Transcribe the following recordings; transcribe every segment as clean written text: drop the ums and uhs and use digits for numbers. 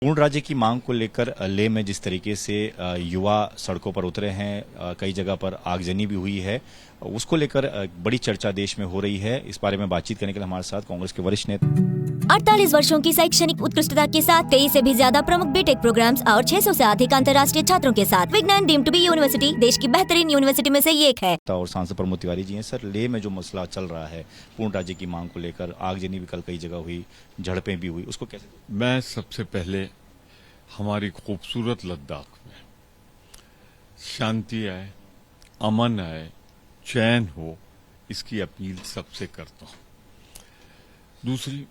पूर्ण राज्य की मांग को लेकर लेह में जिस तरीके से युवा सड़कों पर उतरे हैं, कई जगह पर आगजनी भी हुई है, उसको लेकर बड़ी चर्चा देश में हो रही है। इस बारे में बातचीत करने के लिए हमारे साथ कांग्रेस के वरिष्ठ नेता 48 वर्षों की शैक्षणिक उत्कृष्टता के साथ 23 से भी ज्यादा प्रमुख बीटेक प्रोग्राम्स और 600 से अधिक अंतर्राष्ट्रीय छात्रों के साथ विज्ञान डीम्ड टू बी यूनिवर्सिटी देश की बेहतरीन यूनिवर्सिटी में से एक है। और सांसद प्रमोद तिवारी जी हैं। सर, लेह में जो मसला चल रहा है पूर्ण राज्य की मांग को लेकर, आगजनी भी कल कई जगह हुई, झड़पें भी हुई, उसको कैसे? मैं सबसे पहले हमारी खूबसूरत लद्दाख में शांति आए, अमन आए, चैन हो, इसकी अपील सबसे करता हूं। दूसरी,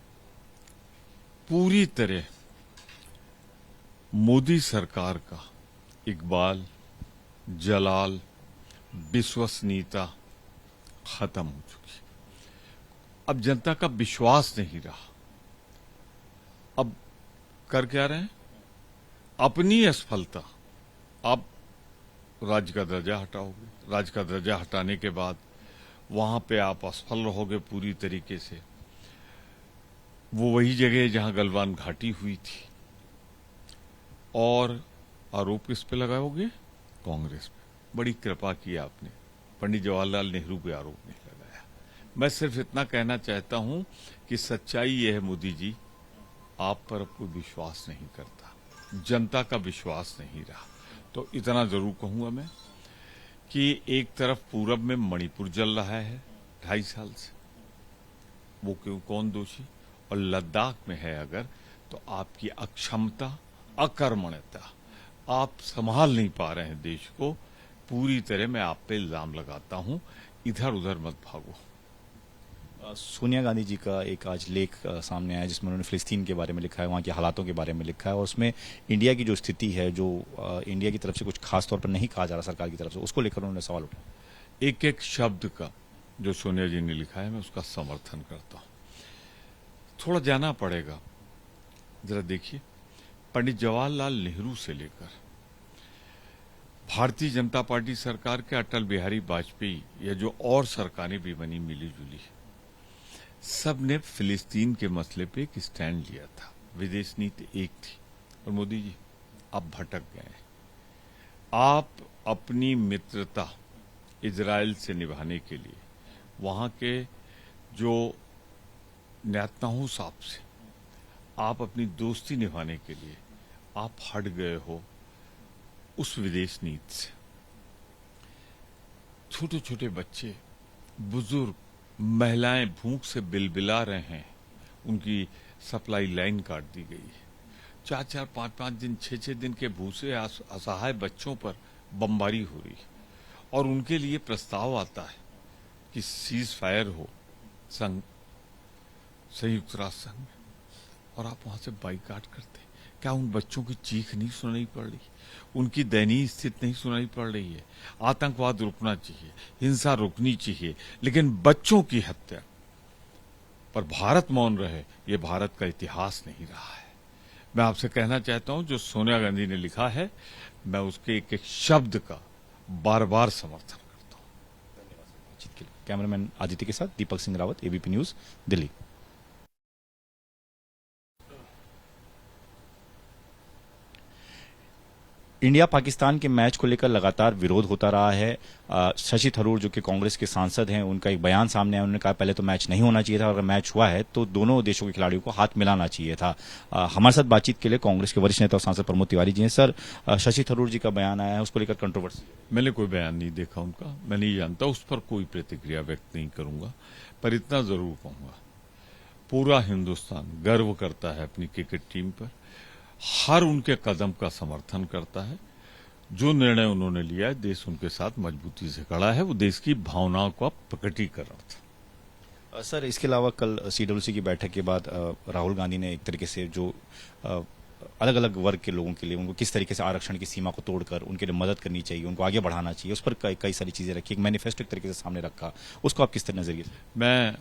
पूरी तरह मोदी सरकार का इकबाल, जलाल, विश्वसनीयता खत्म हो चुकी। अब जनता का विश्वास नहीं रहा। अब कर क्या रहे हैं? अपनी असफलता। अब राज्य का दर्जा हटाओगे, राज्य का दर्जा हटाने के बाद वहां पे आप असफल रहोगे पूरी तरीके से। वो वही जगह जहां गलवान घाटी हुई थी। और आरोप किस पे लगाओगे? कांग्रेस पे। बड़ी कृपा की आपने, पंडित जवाहरलाल नेहरू पे आरोप नहीं लगाया। मैं सिर्फ इतना कहना चाहता हूं कि सच्चाई यह है मोदी जी, आप पर अब कोई विश्वास नहीं करता, जनता का विश्वास नहीं रहा। तो इतना जरूर कहूंगा मैं कि एक तरफ पूरब में मणिपुर जल रहा है 2.5 साल से, वो क्यों, कौन दोषी? और लद्दाख में है अगर, तो आपकी अक्षमता, अकर्मण्यता, आप संभाल नहीं पा रहे हैं देश को। पूरी तरह मैं आप पे इल्जाम लगाता हूं, इधर उधर मत भागो। सोनिया गांधी जी का एक आज लेख सामने आया जिसमें उन्होंने फिलिस्तीन के बारे में लिखा है, वहाँ के हालातों के बारे में लिखा है, और उसमें इंडिया की जो स्थिति है, जो इंडिया की तरफ से कुछ खास तौर पर नहीं कहा जा रहा सरकार की तरफ से, उसको लेकर उन्होंने सवाल उठाया। एक एक शब्द का जो सोनिया जी ने लिखा है मैं उसका समर्थन करता हूं। थोड़ा जाना पड़ेगा, जरा देखिए, पंडित जवाहरलाल नेहरू से लेकर भारतीय जनता पार्टी सरकार के अटल बिहारी वाजपेयी, या जो और सरकारें भी बनी मिली जुली, सब ने फिलिस्तीन के मसले पे एक स्टैंड लिया था। विदेश नीति एक थी। और मोदी जी, आप भटक गए। आप अपनी मित्रता इजराइल से निभाने के लिए, वहां के जो नेताओं साहब से आप अपनी दोस्ती निभाने के लिए आप हट गए हो उस विदेश नीति से। छोटे छोटे बच्चे, बुजुर्ग, महिलाएं भूख से बिलबिला रहे हैं, उनकी सप्लाई लाइन काट दी गई है। 4-4, 5-5 दिन, 6-6 दिन के भूसे असहाय बच्चों पर बमबारी हो रही है। और उनके लिए प्रस्ताव आता है कि सीज फायर हो संयुक्त राष्ट्र संघ में, और आप वहां से बाइकाट करते। क्या उन बच्चों की चीख नहीं सुनाई पड़ रही? उनकी दयनीय स्थिति नहीं सुनाई पड़ रही है? आतंकवाद रुकना चाहिए, हिंसा रुकनी चाहिए, लेकिन बच्चों की हत्या पर भारत मौन रहे, ये भारत का इतिहास नहीं रहा है। मैं आपसे कहना चाहता हूं, जो सोनिया गांधी ने लिखा है, मैं उसके एक एक शब्द का बार बार समर्थन करता हूं। कैमरामैन आदित्य के साथ Deepak Singh Rawat, ABP news, Delhi. India Pakistan के मैच को लेकर लगातार विरोध होता रहा है। शशि थरूर, जो कि कांग्रेस के सांसद हैं, उनका एक बयान सामने आया। उन्होंने कहा पहले तो मैच नहीं होना चाहिए था, अगर मैच हुआ है तो दोनों देशों के खिलाड़ियों को हाथ मिलाना चाहिए था। हमारे साथ बातचीत के लिए कांग्रेस के वरिष्ठ नेता और सांसद प्रमोद तिवारी जी हैं। सर, शशि थरूर जी का बयान आया है, उसको लेकर कंट्रोवर्सी। मैंने कोई बयान नहीं देखा उनका, मैं नहीं जानता, उस पर कोई प्रतिक्रिया व्यक्त नहीं करूंगा। पर इतना जरूर कहूंगा, पूरा हिंदुस्तान गर्व करता है अपनी क्रिकेट टीम पर, हर उनके कदम का समर्थन करता है। जो निर्णय उन्होंने लिया है, देश उनके साथ मजबूती से खड़ा है। वो देश की भावनाओं का प्रकटीकरण था। सर, इसके अलावा कल सीडब्ल्यूसी की बैठक के बाद राहुल गांधी ने एक तरीके से जो अलग अलग वर्ग के लोगों के लिए उनको किस तरीके से आरक्षण की सीमा को तोड़कर उनके लिए मदद करनी चाहिए, उनको आगे बढ़ाना चाहिए, उस पर कई सारी चीजें रखी, एक मैनिफेस्टो एक तरीके से सामने रखा। उसको आप किस तरह नजरिए? मैं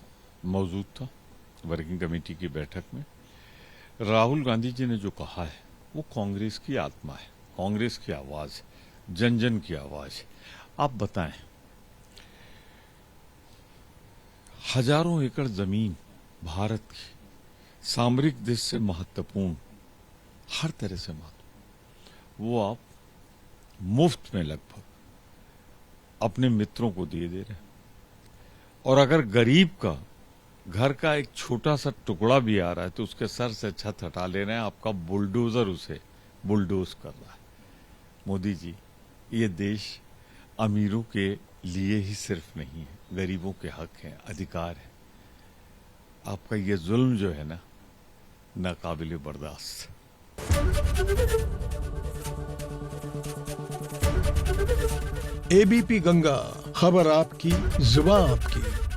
मौजूद था वर्किंग कमेटी की बैठक में। राहुल गांधी जी ने जो कहा है वो कांग्रेस की आत्मा है, कांग्रेस की आवाज है, जन जन की आवाज है। आप बताएं, हजारों एकड़ जमीन भारत की सामरिक दृष्टि से महत्वपूर्ण हर तरह से मालूम, वो आप मुफ्त में लगभग अपने मित्रों को दे दे रहे हैं। और अगर गरीब का घर का एक छोटा सा टुकड़ा भी आ रहा है तो उसके सर से छत हटा ले रहे हैं, आपका बुलडोजर उसे बुलडोज कर रहा है। मोदी जी, ये देश अमीरों के लिए ही सिर्फ नहीं है, गरीबों के हक हैं, अधिकार है। आपका ये जुल्म जो है ना, नाकाबिले बर्दाश्त। एबीपी गंगा, खबर आपकी, जुबान आपकी।